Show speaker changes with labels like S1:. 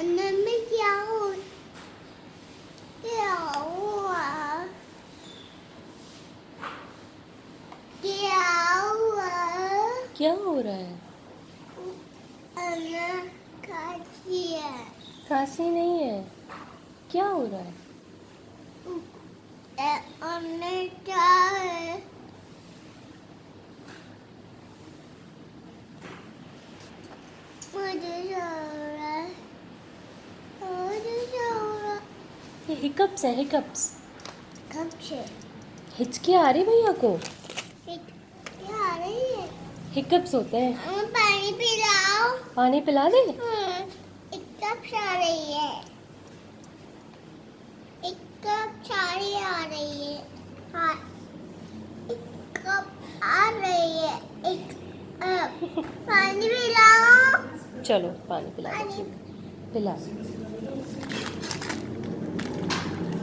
S1: अंदर में क्या हुआ? क्या हुआ? क्या हुआ?
S2: क्या हो रहा है?
S1: अंदर खांसी है।
S2: खांसी नहीं है, क्या हो रहा है?
S1: अंदर क्या है? मुझे सो रहा है। मुझे सो रहा है।
S2: ये हिकअप्स है, हिकअप्स।
S1: कब से?
S2: हिचकी आ रही भैया को?
S1: क्या आ रही है?
S2: हिकअप्स होते हैं।
S1: पानी पिलाओ।
S2: पानी पिला दे?
S1: एक कप आ रही है। एक कप सारी आ रही है। हाँ, एक कप आ रही है। एक पानी पिलाओ।
S2: चलो पानी पिला दो,
S1: पानी
S2: ठीक है, पिला दो।